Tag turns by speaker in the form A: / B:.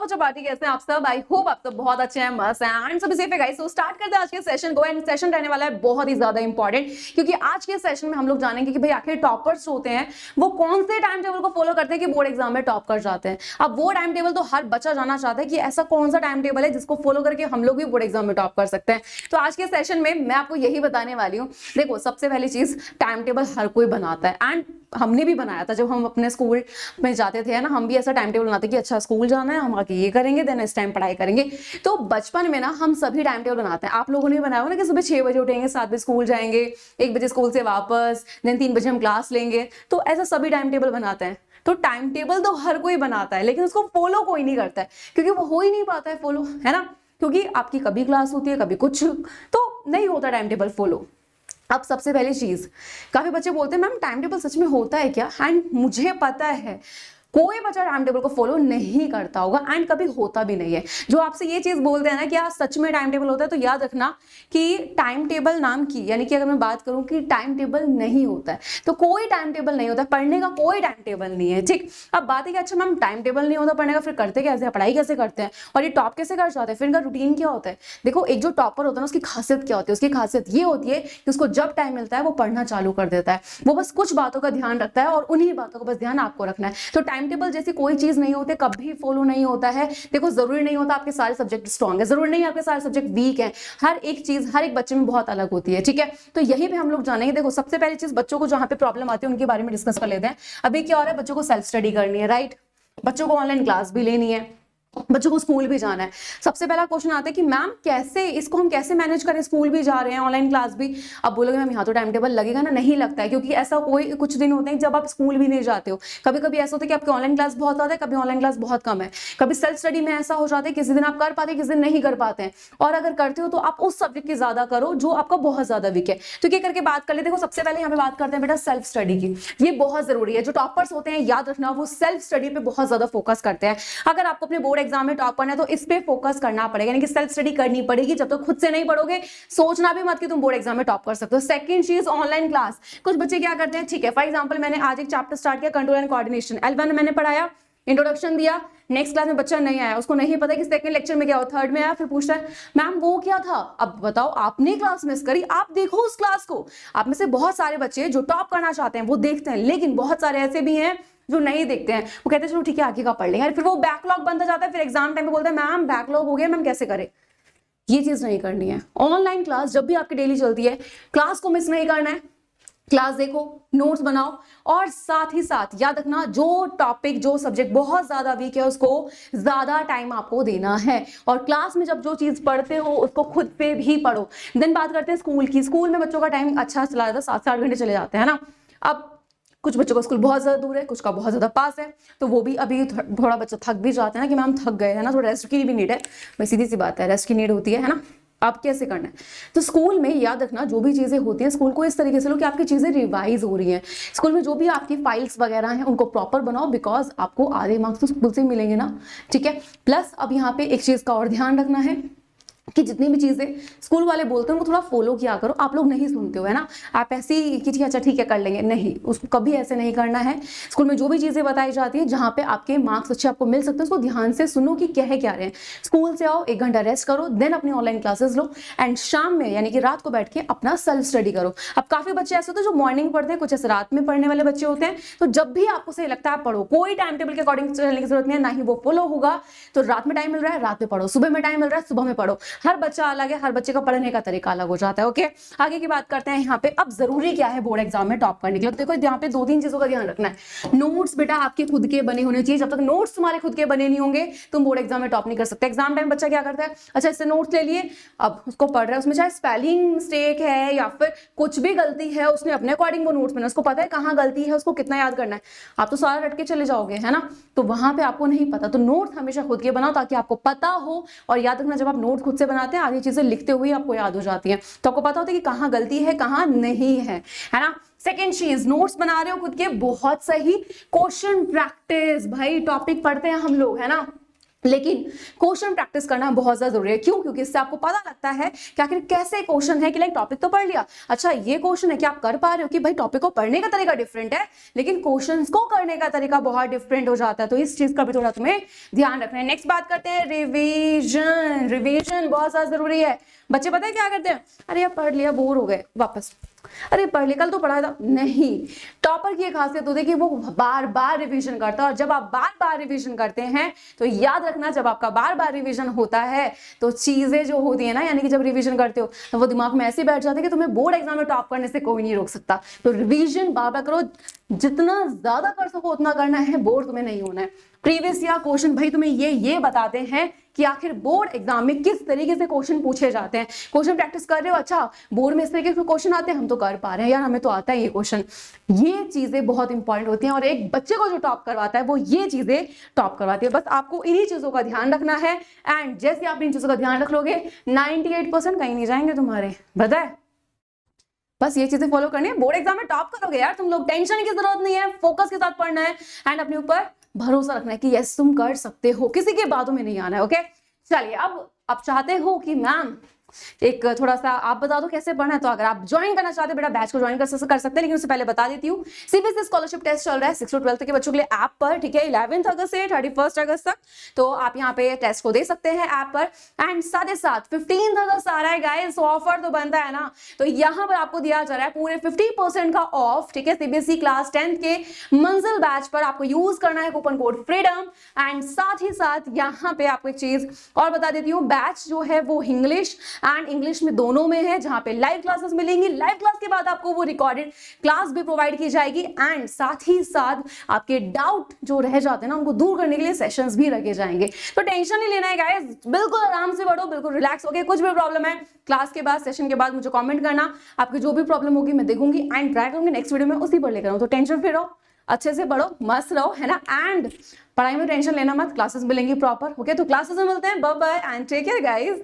A: चपाटी, कैसे हैं आप सब? आई होप आप सब बहुत अच्छे हैं, मस्त हैं एंड सब सेफ है गाइस। तो स्टार्ट करते हैं आज के सेशन को। एंड सेशन रहने वाला है बहुत ही ज्यादा इंपॉर्टेंट, क्योंकि आज के सेशन में हम लोग जानेंगे कि भाई आखिर टॉपर्स होते हैं वो कौन से टाइम टेबल को फॉलो करते हैं कि बोर्ड एग्जाम में टॉप कर जाते हैं। अब वो टाइम टेबल तो हर बच्चा जानना चाहता है कि ऐसा कौन सा टाइम टेबल है जिसको फॉलो करके हम लोग भी बोर्ड एग्जाम में टॉप कर सकते हैं। तो आज के सेशन में मैं आपको यही बताने वाली हूँ। देखो, सबसे पहली चीज, टाइम टेबल हर कोई बनाता है एंड हमने भी बनाया था जब हम अपने स्कूल में जाते थे ना। हम भी ऐसा टाइम टेबल बनाते कि अच्छा स्कूल जाना है, हम आगे ये करेंगे, देन इस टाइम पढ़ाई करेंगे। तो बचपन में ना हम सभी टाइम टेबल बनाते हैं। आप लोगों ने बनाया हो ना कि सुबह 6 बजे उठेंगे, 7 बजे स्कूल जाएंगे, 1 बजे स्कूल से वापस, देन 3 बजे हम क्लास लेंगे। तो ऐसा सभी टाइम टेबल बनाते हैं। तो टाइम टेबल तो हर कोई बनाता है, लेकिन उसको फॉलो कोई नहीं करता है, क्योंकि वो हो ही नहीं पाता है फॉलो, है ना। क्योंकि आपकी कभी क्लास होती है, कभी कुछ, तो नहीं होता टाइम टेबल फॉलो। अब सबसे पहली चीज, काफी बच्चे बोलते हैं मैम टाइम टेबल सच में होता है क्या? एंड मुझे पता है कोई बच्चा टाइम टेबल को फॉलो नहीं करता होगा एंड कभी होता भी नहीं है। जो आपसे ये चीज बोलते हैं ना कि सच में टाइम टेबल होता है, तो याद रखना कि टाइम टेबल नाम की, यानी कि अगर मैं बात करूं कि टाइम टेबल नहीं होता है, तो कोई टाइम टेबल नहीं होता है, पढ़ने का कोई टाइम टेबल नहीं है। ठीक, अब बात है कि अच्छा मैम टाइम टेबल नहीं होता पढ़ने का, फिर करते कैसे हैं, पढ़ाई कैसे करते हैं और ये टॉप कैसे कर जाते हैं, फिर इनका रूटीन क्या होता है? देखो, एक जो टॉपर होता है ना, उसकी खासियत क्या होती है? उसकी खासियत ये होती है कि उसको जब टाइम मिलता है वो पढ़ना चालू कर देता है। वो बस कुछ बातों का ध्यान रखता है और उन्हीं बातों का बस ध्यान आपको रखना है। तो टाइम टेबल जैसी कोई चीज नहीं होती, कभी फॉलो नहीं होता है। देखो, जरूरी नहीं होता आपके सारे सब्जेक्ट स्ट्रांग है, जरूरी नहीं आपके सारे सब्जेक्ट वीक है। हर एक चीज हर एक बच्चे में बहुत अलग होती है। ठीक है, तो यही पे हम लोग जानेंगे। देखो, सबसे पहली चीज, बच्चों को जहां पे प्रॉब्लम आती है उनके बारे में डिस्कस कर लेते हैं। अभी क्या हो रहा है, बच्चों को सेल्फ स्टडी करनी है, राइट? बच्चों को ऑनलाइन क्लास भी लेनी है, बच्चों को स्कूल भी जाना है। सबसे पहला क्वेश्चन आता है कि मैम कैसे इसको हम कैसे मैनेज करें, स्कूल भी जा रहे हैं, ऑनलाइन क्लास भी। अब बोलोगे मैम यहाँ तो टाइम टेबल लगेगा ना? नहीं लगता है, क्योंकि ऐसा कोई कुछ दिन होते हैं जब आप स्कूल भी नहीं जाते हो। कभी कभी ऐसा होता है कि आपकी ऑनलाइन क्लास बहुत ज्यादा है, कभी ऑनलाइन क्लास बहुत कम है, कभी सेल्फ स्टडी में ऐसा हो जाता है किसी दिन आप कर पाते हैं, किसी दिन नहीं कर पाते हैं। और अगर करते हो तो आप उस सब्जेक्ट की ज्यादा करो जो आपका बहुत ज्यादा वीक है। तो क्या करके बात कर लेते। देखो, सबसे पहले यहाँ पे बात करते हैं बेटा सेल्फ स्टडी की। ये बहुत जरूरी है। जो टॉपर्स होते हैं, याद रखना, वो सेल्फ स्टडी पे बहुत ज्यादा फोकस करते हैं। अगर आपको अपने बोर्ड एग्जाम में टॉप करना है तो इस पे फोकस करना पड़ेगा, यानी कि सेल्फ स्टडी करनी पड़ेगी। जब तक खुद से नहीं पढ़ोगे, सोचना भी मत कि तुम बोर्ड एग्जाम में टॉप कर सकते हो। सेकंड चीज, ऑनलाइन क्लास। कुछ बच्चे क्या करते हैं, ठीक है, फॉर एग्जांपल मैंने आज एक चैप्टर स्टार्ट किया, कंट्रोल एंड कोऑर्डिनेशन, L1 मैंने पढ़ाया, इंट्रोडक्शन दिया, नेक्स्ट क्लास में बच्चा नहीं आया, उसको नहीं पता कि सेकंड लेक्चर में क्या हो, थर्ड में आया, फिर पूछता है मैम वो क्या था। अब बताओ, आपने क्लास मिस करी, आप देखो उस क्लास को। आप में से बहुत सारे बच्चे जो टॉप करना चाहते हैं वो देखते हैं, लेकिन बहुत सारे ऐसे भी हैं जो नहीं देखते हैं। वो कहते हैं चलो ठीक है आगे का पढ़ लेंगे, फिर वो बैकलॉग बनता जाता है, फिर एग्जाम टाइम पे बोलते हैं मैम बैकलॉग हो गया, मैम कैसे करें। ये चीज नहीं करनी है। ऑनलाइन क्लास जब भी आपकी डेली चलती है, क्लास को मिस नहीं करना है। क्लास देखो, नोट्स बनाओ, और साथ ही साथ याद रखना जो टॉपिक, जो सब्जेक्ट बहुत ज्यादा वीक है उसको ज्यादा टाइम आपको देना है। और क्लास में जब जो चीज पढ़ते हो उसको खुद पे भी पढ़ो। देन बात करते हैं स्कूल की। स्कूल में बच्चों का टाइम अच्छा चला जाता है, 7 से 8 घंटे चले जाते हैं ना। अब कुछ बच्चों का स्कूल बहुत ज्यादा दूर है, कुछ का बहुत ज्यादा पास है, तो वो भी अभी थोड़ा बच्चा थक भी जाते हैं ना कि मैम थक गए, है ना, थोड़ा रेस्ट की भी नीड है। भाई सीधी सी बात है, रेस्ट की नीड होती है ना। आप कैसे करना है, तो स्कूल में याद रखना जो भी चीजें होती हैं, स्कूल को इस तरीके से लो कि आपकी चीजें रिवाइज हो रही हैं। स्कूल में जो भी आपकी फाइल्स वगैरह हैं उनको प्रॉपर बनाओ, बिकॉज आपको आधे मार्क्स तो स्कूल से मिलेंगे ना। ठीक है, प्लस अब यहाँ पे एक चीज का और ध्यान रखना है कि जितनी भी चीजें स्कूल वाले बोलते हैं उनको थोड़ा फॉलो किया करो। आप लोग नहीं सुनते हो, है ना। आप ऐसे ही कि अच्छा ठीक है कर लेंगे, नहीं, उसको कभी ऐसे नहीं करना है। स्कूल में जो भी चीजें बताई जाती है, जहां पे आपके मार्क्स अच्छे आपको मिल सकते हैं, उसको ध्यान से सुनो कि कह क्या रहे हैं। स्कूल से आओ, 1 घंटा रेस्ट करो, देन अपनी ऑनलाइन क्लासेस लो, एंड शाम में यानी कि रात को बैठ के अपना सेल्फ स्टडी करो। अब काफी बच्चे ऐसे होते हैं जो मॉर्निंग पढ़ते हैं, कुछ ऐसे रात में पढ़ने वाले बच्चे होते हैं। तो जब भी आपको सही लगता है पढ़ो, कोई टाइम टेबल के अकॉर्डिंग चलने की जरूरत नहीं है, ना ही वो फॉलो होगा। तो रात में टाइम मिल रहा है रात में पढ़ो, सुबह में टाइम मिल रहा है सुबह में पढ़ो। हर बच्चा अलग है, हर बच्चे का पढ़ने का तरीका अलग हो जाता है। ओके, आगे की बात करते हैं यहाँ पे। अब जरूरी क्या है बोर्ड एग्जाम में टॉप करने के लिए? देखो, यहाँ पे 2-3 चीजों का ध्यान रखना है। नोट्स बेटा आपके खुद के बने होने चाहिए। जब तक नोट्स तुम्हारे खुद के बने नहीं होंगे, तुम बोर्ड एग्जाम में टॉप नहीं कर सकते। एग्जाम टाइम बच्चा क्या करता है, अच्छा इससे नोट्स ले लिए, अब उसको पढ़ रहा है, उसमें चाहे स्पेलिंग मिस्टेक है या फिर कुछ भी गलती है, उसने अपने अकॉर्डिंग वो नोट्स बना, उसको पता है कहाँ गलती है, उसको कितना याद करना है। आप तो सारा रट के चले जाओगे, है ना, तो वहां पे आपको नहीं पता। तो नोट्स हमेशा खुद के बनाओ ताकि आपको पता हो। और याद रखना, जब आप नोट्स खुद से बनाते हैं, आधी चीजें लिखते हुए आपको याद हो जाती है, तो आपको पता होता है कि कहाँ गलती है कहाँ नहीं है ना। सेकेंड चीज, नोट्स बना रहे हो खुद के, बहुत सही क्वेश्चन प्रैक्टिस। भाई टॉपिक पढ़ते हैं हम लोग, है ना, लेकिन क्वेश्चन प्रैक्टिस करना बहुत ज्यादा जरूरी है। क्यों? क्योंकि इससे आपको पता लगता है कि आखिर कैसे क्वेश्चन है, कि लाइक टॉपिक तो पढ़ लिया, अच्छा ये क्वेश्चन है कि आप कर पा रहे हो कि भाई टॉपिक को पढ़ने का तरीका डिफरेंट है लेकिन क्वेश्चंस को करने का तरीका बहुत डिफरेंट हो जाता है, तो इस चीज का भी थोड़ा तुम्हें ध्यान रखना है। नेक्स्ट बात करते हैं रिवीजन। रिवीजन बहुत ज्यादा जरूरी है। बच्चे पता है क्या करते हैं, अरे यार पढ़ लिया, बोर हो गए, वापस अरे पढ़ लिया, कल तो पढ़ा था। नहीं, टॉपर की एक खासियत होती है कि वो बार बार रिवीजन करता है, और जब आप बार बार रिवीजन करते हैं तो याद रखना, जब आपका बार बार रिवीजन होता है तो चीजें जो होती है ना, यानी कि जब रिवीजन करते हो तो वो दिमाग में ऐसे बैठ जाते हैं कि तुम्हें बोर्ड एग्जाम में टॉप करने से कोई नहीं रोक सकता। तो रिवीजन बार बार करो, जितना ज्यादा कर सको उतना करना है, बोर्ड तुम्हें नहीं होना है। प्रीवियस ईयर क्वेश्चन भाई तुम्हें ये बताते हैं कि आखिर बोर्ड एग्जाम में किस तरीके से क्वेश्चन पूछे जाते हैं। क्वेश्चन प्रैक्टिस कर रहे हो, अच्छा बोर्ड में इस तरीके के क्वेश्चन आते हैं, हम तो कर पा रहे हैं यार, हमें तो आता है ये क्वेश्चन। ये चीजें बहुत इंपॉर्टेंट होती हैं, और एक बच्चे को जो टॉप करवाता है वो ये चीजें टॉप करवाती है। बस आपको इन्हीं चीजों का ध्यान रखना है, एंड जैसे आप इन चीजों का ध्यान रख लोगे 98% कहीं नहीं जाएंगे तुम्हारे, पता है। बस ये चीजें फॉलो करनी है, बोर्ड एग्जाम में टॉप करोगे यार तुम लोग, टेंशन की जरूरत नहीं है, फोकस के साथ पढ़ना है एंड अपने ऊपर भरोसा रखना है कि यस तुम कर सकते हो, किसी के बातों में नहीं आना है। ओके चलिए, अब आप चाहते हो कि मैम एक थोड़ा सा आप बता दो कैसे पढ़ना है, तो अगर आप ज्वाइन करना चाहते हैं बेटा बैच को ज्वाइन कर सकते हैं, लेकिन उससे पहले बता देती हूँ सीबीएसई स्कॉलरशिप टेस्ट चल रहा है 6 to 12 के बच्चों के लिए ऐप पर, ठीक है, 11 अगस्त से 31 अगस्त तक, तो आप यहाँ पे टेस्ट को दे सकते हैं ऐप पर। एंड साथ ही साथ 15 अगस्त आ रहा है गाइस, ऑफर तो बनता है ना, तो यहाँ पर आपको दिया जा रहा है पूरे 50% का ऑफ, ठीक है, सीबीएसई क्लास 10 के मंजिल बैच पर आपको यूज करना है कूपन कोड फ्रीडम। एंड साथ ही साथ यहाँ पे आपको एक चीज और बता देती हूँ, बैच जो है वो इंग्लिश एंड इंग्लिश में दोनों में है, जहां पे लाइव क्लासेस मिलेंगी, लाइव क्लास के बाद आपको वो रिकॉर्डेड क्लास भी प्रोवाइड की जाएगी, एंड साथ ही साथ आपके डाउट जो रह जाते हैं ना उनको दूर करने के लिए सेशंस भी रखे जाएंगे। तो टेंशन नहीं लेना है गाइस, बिल्कुल आराम से पढ़ो, बिल्कुल रिलैक्स होके, कुछ भी प्रॉब्लम है क्लास के बाद, सेशन के बाद मुझे कमेंट करना, आपकी जो भी प्रॉब्लम होगी मैं देखूंगी एंड ट्राई करूंगी नेक्स्ट वीडियो में उसी पर लेकर आऊं। तो टेंशन फ्री रहो, अच्छे से पढ़ो, मस्त रहो, है ना, एंड पढ़ाई में टेंशन लेना मत, क्लासेस मिलेंगी प्रॉपर। ओके तो क्लासेस में मिलते हैं, bye bye and take care guys.